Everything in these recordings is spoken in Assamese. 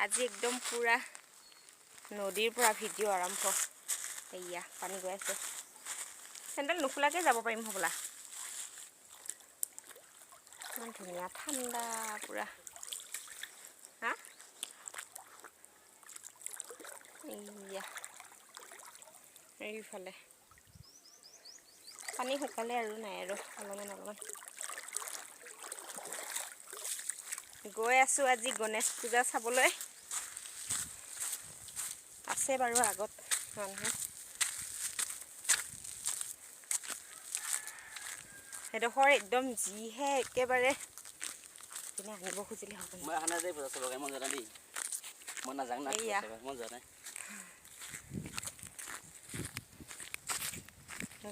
আজি একদম পুৰা নদীৰ পৰা ভিডিঅ' আৰম্ভ। এয়া পানী গৈ আছে, চেণ্ডেল নোখোলাকৈ যাব পাৰিম হ'বলা। ইমান ধুনীয়া ঠাণ্ডা পুৰা। হা এয়া এইফালে পানী শুকালে আৰু নাই আৰু অলপমান গৈ আছোঁ আজি গণেশ পূজা চাবলৈ। আছে বাৰু আগত মানুহ। সেইডোখৰ একদম যিহে একেবাৰে কিনে আনিব খুজিলে হ'ব। মই আহা নাই দেই পূজা চাব, মই জানা দেই, মই নাযাওঁ না মই যোৱা নাই।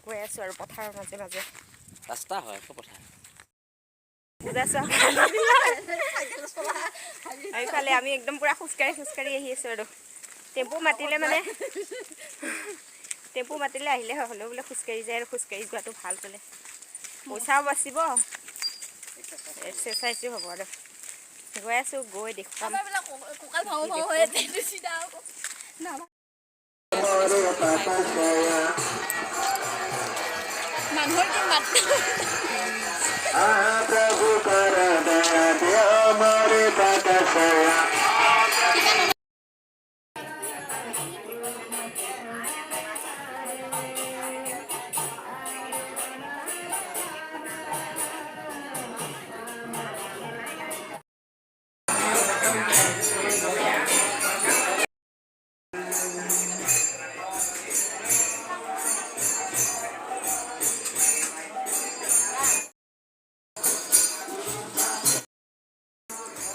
গৈ আছোঁ আৰু পথাৰৰ মাজে মাজে। ৰাস্তা হয় পথাৰ। পূজা চোৱা এইফালে আমি একদম পুৰা খোজকাঢ়ি আহি আছোঁ আৰু টেম্পু মাতিলে আহিলে হ'লেও বোলে খোজকাঢ়ি যায় আৰু খোজকাঢ়ি যোৱাটো ভাল বোলে, পইচাও বাচিব, এক্সাৰচাইজো হ'ব আৰু। গৈ আছোঁ, গৈ দেখুৱাম। মানুহৰ কি মাত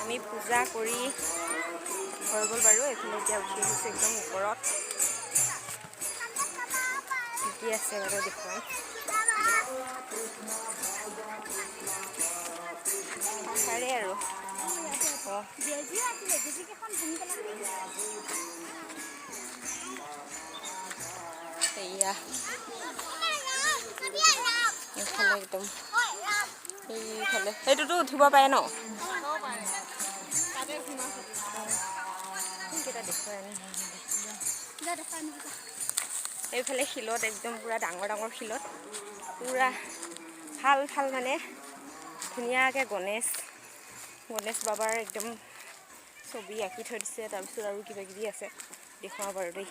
আমি পূজা কৰি হৈ গ'ল বাৰু। এইফালে এতিয়া উঠি আহিছোঁ একদম ওপৰত। কি আছে বাৰু দেখুৱাম। পাহাৰে আৰু এয়া এইফালে একদম এইফালে সেইটোতো উঠিব পাৰে ন? এইফালে শিলত একদম পুৰা ডাঙৰ শিলত পুৰা ভাল মানে ধুনীয়াকৈ গণেশ বাবাৰ একদম ছবি আঁকি থৈ দিছে। তাৰপিছত আৰু কিবাকিবি আছে, দেখুৱাব বাৰু দেই।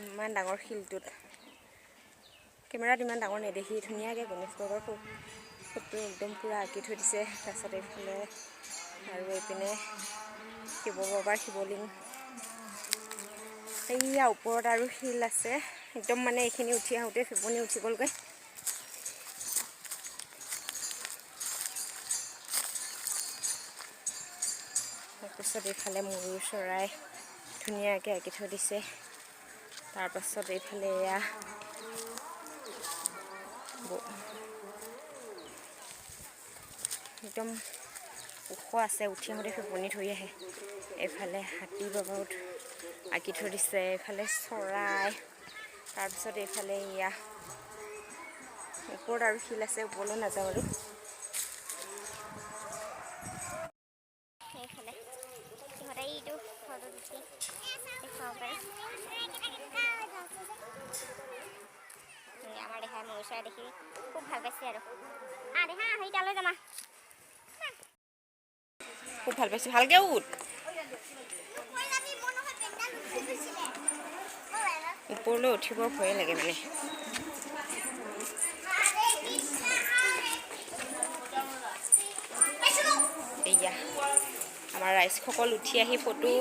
ইমান ডাঙৰ শিলটোত কেমেৰাত ইমান ডাঙৰ নেদেখি ধুনীয়াকৈ গণেশ বাবাৰ ফটো একদম পূৰা আঁকি থৈ দিছে। তাৰপিছত এইফালে আৰু এইপিনে শিৱ বাবাৰ শিৱলিংগ। এইয়া ওপৰত আৰু শিল আছে একদম, মানে এইখিনি উঠি আহোঁতে ফেপনি উঠি গ'লগৈ। তাৰপাছত এইফালে ময়ূৰ চৰাই ধুনীয়াকৈ আঁকি থৈ দিছে। তাৰপাছত এইফালে এয়া একদম ওখ আছে, উঠি আহোঁতে ফেপনি ধৰি আহে। এইফালে হাতী বাবাও আঁকি থৈ দিছে, এইফালে চৰাই। তাৰপিছত এইফালে এয়া ওপৰত আৰু শিল আছে, ওপৰলৈ নাযাওঁ আৰু। এইফালে এইটো ফটো উঠি দেখুৱাব পাৰোঁ। আমাৰ দেখাই ময়ূৰ চৰাই দেখি খুব ভাল পাইছে আৰু দেহা সেইটালৈ যামা খুব ভাল পাইছে। ভালকৈ উঠ, ওপৰলৈ উঠিব ভয়ে লাগে মানে। এয়া আমাৰ ৰাইজসকল উঠি আহি ফটো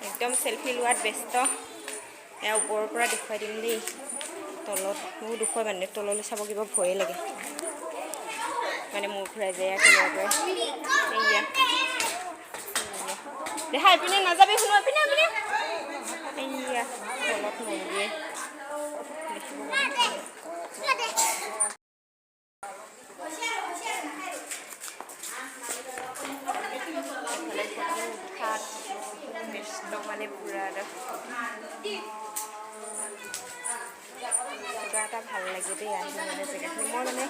একদম চেলফি লোৱাত ব্যস্ত। এয়া ওপৰৰ পৰা দেখুৱাই দিম দেই। তলত বহুত দুখ হয় মানে, তললৈ চাব কিবা ভয়ে লাগে মানে, মূৰ ঘূৰাই যায় কেনেকুৱা কৰে। এয়া দেহা এইপিনে নাযাবি, শুনো এইপিনে এয়া তলত মন্দিৰ দেখিব। মানে পুৰা কিবা এটা ভাল লাগে দেই আহি মানে জেগাখিনি। মই মানে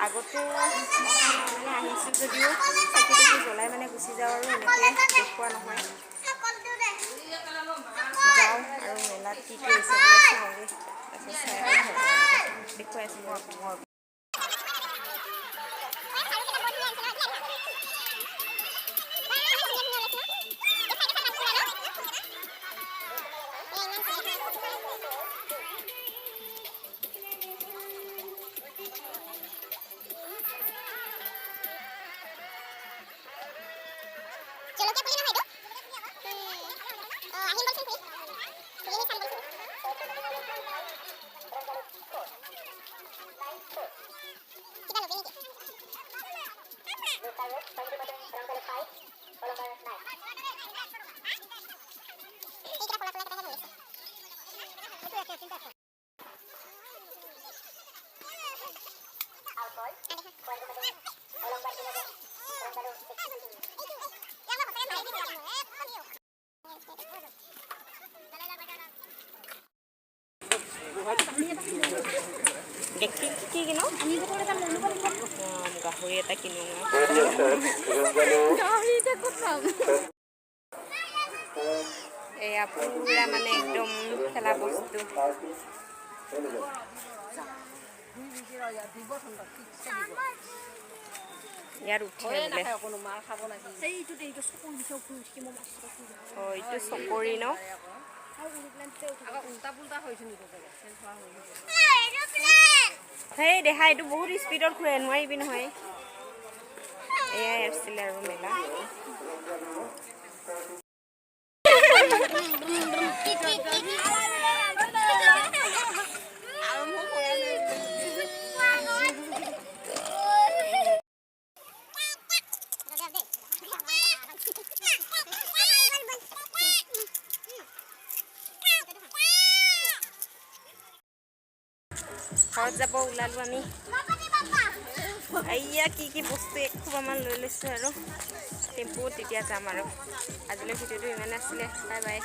আগতো মানে আহিছোঁ যদিও চাকি তাকি জ্বলাই মানে গুচি যাওঁ আৰু এনেকৈ দেখুওৱা নহয়। যাওঁ আৰু মেলাত কি কি হৈছে বোলে চাওঁগৈ, তাৰপিছত চাই আৰু দেখুৱাই আছোঁ মই। দেখি কি কিনো গাহৰি এটা কিনো এয়া পুৰা মানে একদম খেলা বস্তু। ইয়াত উঠে বোলে। অঁ এইটো চকৰি ন? সেই দেখা এইটো বহুত স্পীডত ঘূৰে, নোৱাৰিবি নহয়। এয়াই আছিলে আৰু মেলা। ঘৰত যাব ওলালোঁ আমি। এয়া কি কি বস্তু একোবামান লৈ লৈছোঁ আৰু টেম্পুত তেতিয়া যাম আৰু। আজিলৈ ভিডিঅ'টো ইমান আছিলে। Bye bye.